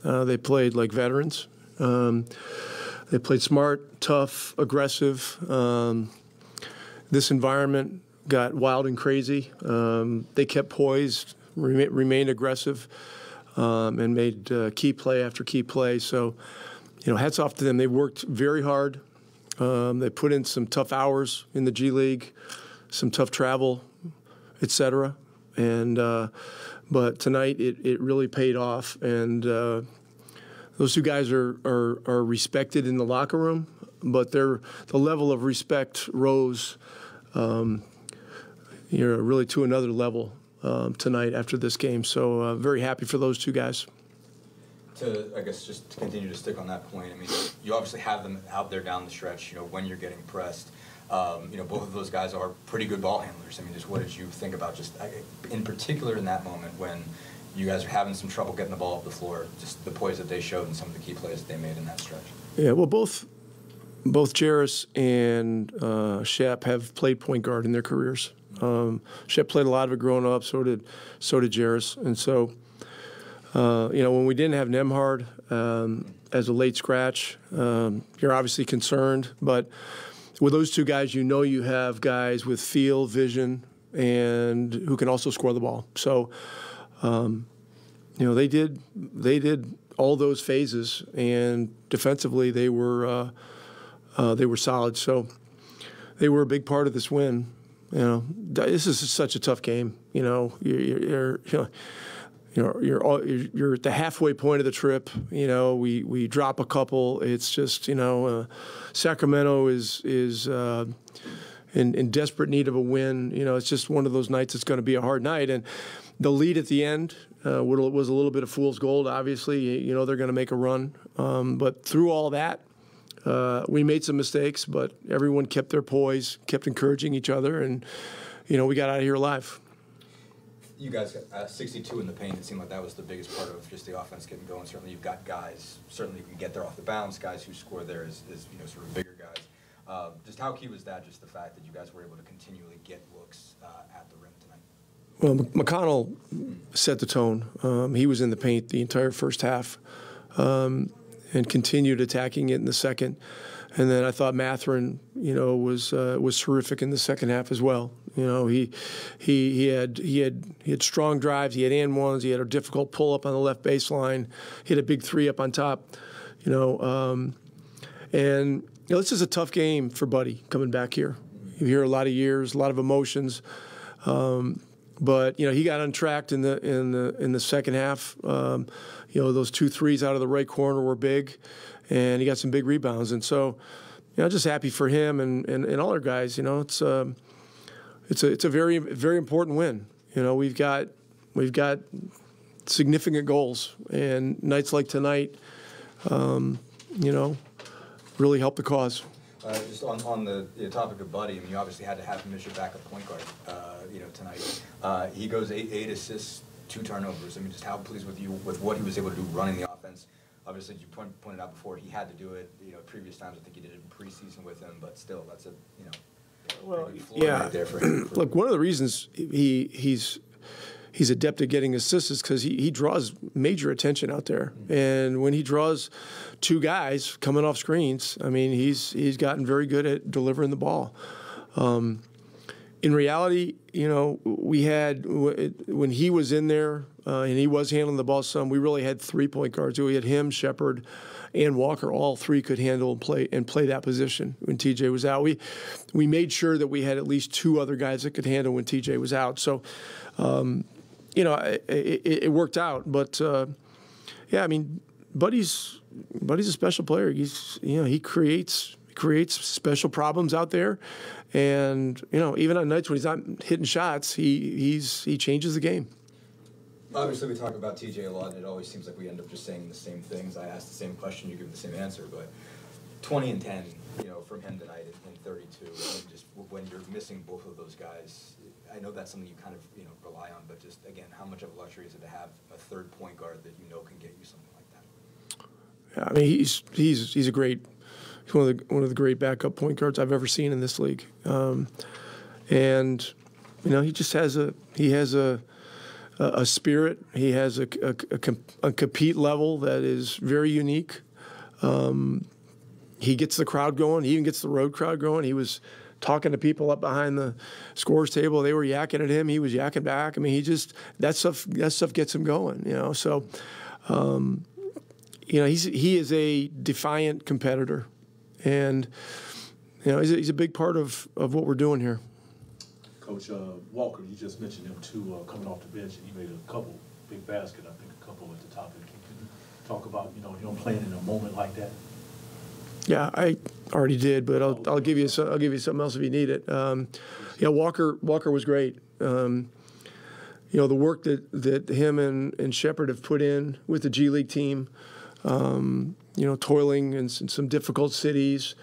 They played like veterans. They played smart, tough, aggressive. This environment got wild and crazy. They kept poised, remained aggressive, and made key play after key play. So, hats off to them. They worked very hard. They put in some tough hours in the G League, some tough travel, etc. And but tonight it really paid off. And those two guys are respected in the locker room, but the level of respect rose, really to another level tonight after this game. So very happy for those two guys. I guess just to continue to stick on that point, I mean, you obviously have them out there down the stretch, when you're getting pressed. Both of those guys are pretty good ball handlers. I mean, just what did you think about just in particular in that moment when you guys are having some trouble getting the ball up the floor, just the poise that they showed and some of the key plays that they made in that stretch? Yeah, well, both Jairus and Shep have played point guard in their careers. Shep played a lot of it growing up, so did Jairus. And so, when we didn't have Nembhard as a late scratch, you're obviously concerned. But with those two guys, you have guys with feel, vision, and who can also score the ball. So, they did all those phases, and defensively they were solid. So they were a big part of this win. This is such a tough game. You're at the halfway point of the trip. We drop a couple. It's just Sacramento is in desperate need of a win. It's just one of those nights. It's going to be a hard night, and the lead at the end was a little bit of fool's gold. Obviously, they're going to make a run, but through all that, we made some mistakes, but everyone kept their poise, kept encouraging each other, and we got out of here alive. You guys got 62 in the paint. It seemed like that was the biggest part of just the offense getting going. Certainly, you've got guys. Certainly, you can get there off the bounce. Guys who score there is sort of bigger guys. Just how key was that? Just the fact that you guys were able to continually get looks at the rim tonight. Well, McConnell set the tone. He was in the paint the entire first half, and continued attacking it in the second. And then I thought Mathurin, was terrific in the second half as well. He had strong drives. He had and ones. He had a difficult pull up on the left baseline. He had a big three up on top. And this is a tough game for Buddy coming back here. You hear a lot of years, a lot of emotions. But he got untracked in the second half. Those 2 threes out of the right corner were big, and he got some big rebounds. And so, just happy for him and all our guys. It's a very, very important win. We've got significant goals, and nights like tonight, really help the cause. Just on the topic of Buddy, I mean, you obviously had to have him as your backup point guard, tonight. He goes 8 assists, 2 turnovers. I mean, just how pleased with you with what he was able to do running the offense. Obviously, you pointed out before, he had to do it. Previous times I think he did it in preseason with him, but still, that's a well, yeah. Right there for look, one of the reasons he's adept at getting assists is because he draws major attention out there. Mm-hmm. And when he draws 2 guys coming off screens, I mean, he's gotten very good at delivering the ball. In reality, we had, when he was in there and he was handling the ball some, we really had 3 point guards. We had him, Shepard, and Walker. All 3 could handle and play that position when TJ was out. We made sure that we had at least 2 other guys that could handle when TJ was out. So, it worked out. But, I mean, Buddy's a special player. He creates special problems out there, and even on nights when he's not hitting shots, he changes the game. Obviously, we talk about TJ a lot, and it always seems like we end up just saying the same things. I ask the same question, you give the same answer, but 20 and 10, from him tonight in 32, and just when you're missing both of those guys, I know that's something you kind of rely on, but just again, how much of a luxury is it to have a 3rd point guard that can get you something like that? Yeah, I mean, he's a great. He's one of the great backup point guards I've ever seen in this league, and he just has a a spirit. He has a compete level that is very unique. He gets the crowd going. He even gets the road crowd going. He was talking to people up behind the scores table. They were yakking at him. He was yakking back. I mean, that stuff gets him going, you know. So, you know, he is a defiant competitor, and you know, he's a big part of what we're doing here. Coach Walker, you just mentioned him too, coming off the bench, and he made a couple big baskets. I think a couple at the top. Can you talk about, you know, him playing in a moment like that? Yeah, I already did, but I'll give you something else if you need it. Yeah, Walker was great. You know, the work that him and Shepard have put in with the G League team. You know, toiling in some difficult cities,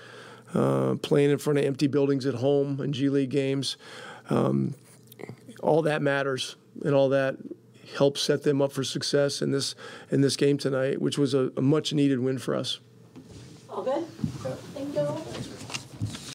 playing in front of empty buildings at home in G League games. All that matters, and all that helps set them up for success in this game tonight, which was a much needed win for us. All good?